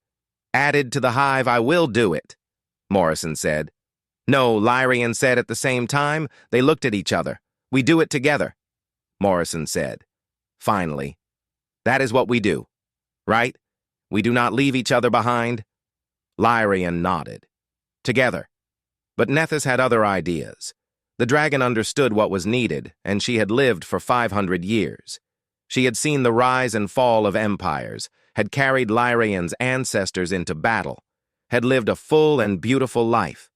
"Added to the hive, I will do it," Morrison said. "No," Lyrian said at the same time. They looked at each other. "We do it together," Morrison said. "Finally. That is what we do, right? We do not leave each other behind." Lyrian nodded. "Together." But Nethys had other ideas. The dragon understood what was needed, and she had lived for 500 years. She had seen the rise and fall of empires, had carried Lyrian's ancestors into battle, had lived a full and beautiful life.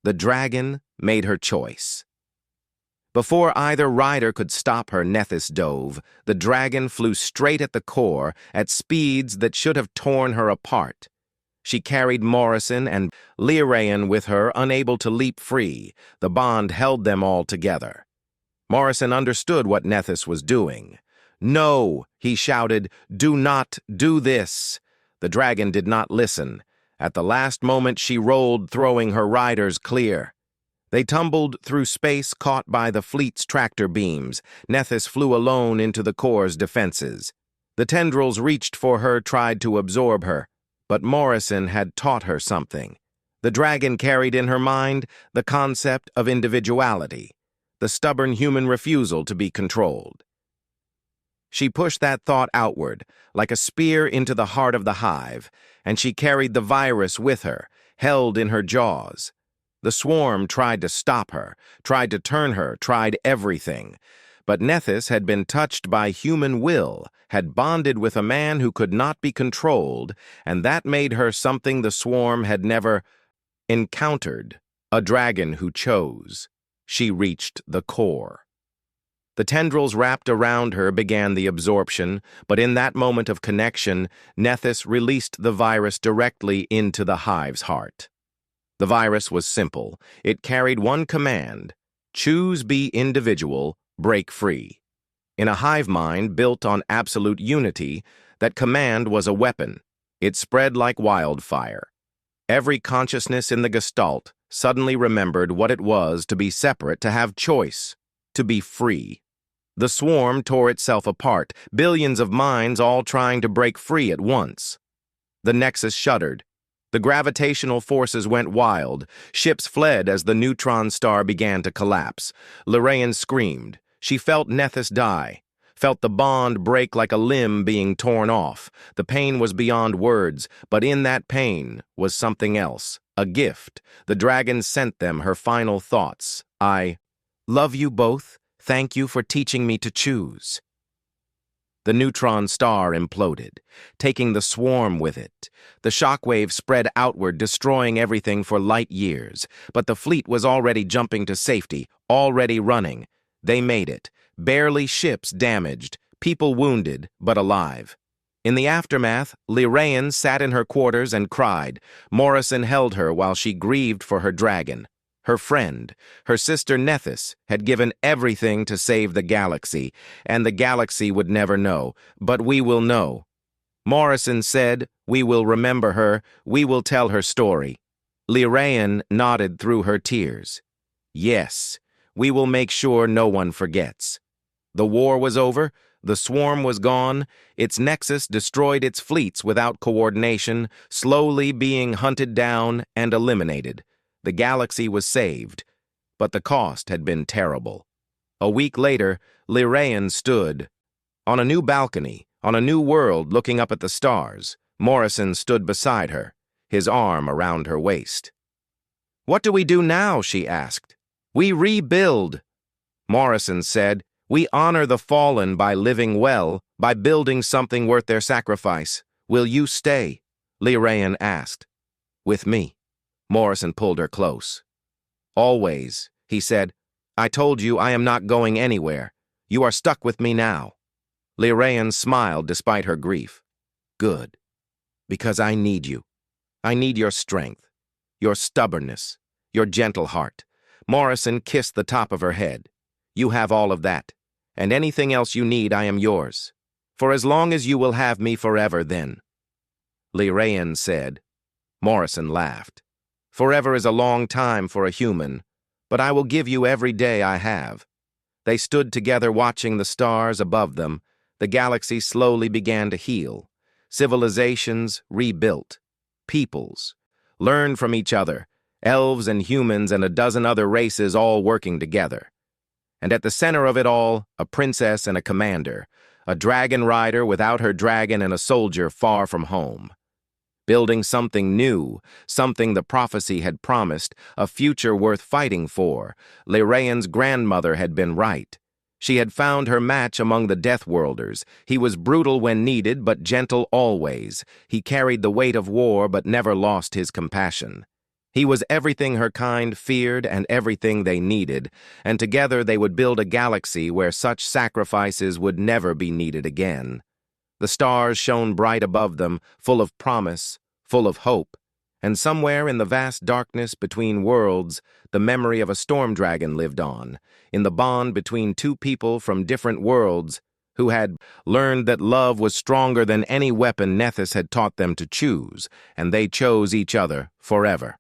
The dragon made her choice. Before either rider could stop her, Nethys dove. The dragon flew straight at the core, at speeds that should have torn her apart. She carried Morrison and Lyrian with her, unable to leap free. The bond held them all together. Morrison understood what Nethys was doing. "No," he shouted, "do not do this." The dragon did not listen. At the last moment, she rolled, throwing her riders clear. They tumbled through space, caught by the fleet's tractor beams. Nethys flew alone into the core's defenses. The tendrils reached for her, tried to absorb her. But Morrison had taught her something. The dragon carried in her mind the concept of individuality, the stubborn human refusal to be controlled. She pushed that thought outward, like a spear into the heart of the hive, and she carried the virus with her, held in her jaws. The swarm tried to stop her, tried to turn her, tried everything. But Nethys had been touched by human will, had bonded with a man who could not be controlled, and that made her something the swarm had never encountered, a dragon who chose. She reached the core. The tendrils wrapped around her began the absorption, but in that moment of connection, Nethys released the virus directly into the hive's heart. The virus was simple. It carried one command: choose, be individual, break free. In a hive mind built on absolute unity, that command was a weapon. It spread like wildfire. Every consciousness in the Gestalt suddenly remembered what it was to be separate, to have choice, to be free. The swarm tore itself apart, billions of minds all trying to break free at once. The Nexus shuddered. The gravitational forces went wild. Ships fled as the neutron star began to collapse. Lyraean screamed. She felt Nethys die, felt the bond break like a limb being torn off. The pain was beyond words, but in that pain was something else, a gift. The dragon sent them her final thoughts. I love you both. Thank you for teaching me to choose. The neutron star imploded, taking the swarm with it. The shockwave spread outward, destroying everything for light years. But the fleet was already jumping to safety, already running. They made it. Barely ships damaged, people wounded, but alive. In the aftermath, Lyraean sat in her quarters and cried. Morrison held her while she grieved for her dragon. Her friend, her sister Nethys, had given everything to save the galaxy, and the galaxy would never know, but we will know. Morrison said, we will remember her, we will tell her story. Lyraean nodded through her tears. Yes, we will make sure no one forgets. The war was over, the swarm was gone, its nexus destroyed its fleets without coordination, slowly being hunted down and eliminated. The galaxy was saved, but the cost had been terrible. A week later, Lyraean stood on a new balcony, on a new world looking up at the stars. Morrison stood beside her, his arm around her waist. What do we do now? She asked. We rebuild. Morrison said, we honor the fallen by living well, by building something worth their sacrifice. Will you stay? Lyraean asked. With me. Morrison pulled her close. Always, he said. I told you I am not going anywhere. You are stuck with me now. Lyraean smiled despite her grief. Good. Because I need you. I need your strength, your stubbornness, your gentle heart. Morrison kissed the top of her head. You have all of that, and anything else you need, I am yours. For as long as you will have me forever, then. Lyraean said. Morrison laughed. Forever is a long time for a human, but I will give you every day I have. They stood together watching the stars above them. The galaxy slowly began to heal. Civilizations rebuilt. Peoples learned from each other, elves and humans and a dozen other races all working together. And at the center of it all, a princess and a commander, a dragon rider without her dragon and a soldier far from home. Building something new, something the prophecy had promised, a future worth fighting for. Lyraean's grandmother had been right. She had found her match among the Deathworlders. He was brutal when needed, but gentle always. He carried the weight of war, but never lost his compassion. He was everything her kind feared and everything they needed, and together they would build a galaxy where such sacrifices would never be needed again. The stars shone bright above them, full of promise, full of hope, and somewhere in the vast darkness between worlds, the memory of a storm dragon lived on, in the bond between two people from different worlds who had learned that love was stronger than any weapon Nethys had taught them to choose, and they chose each other forever.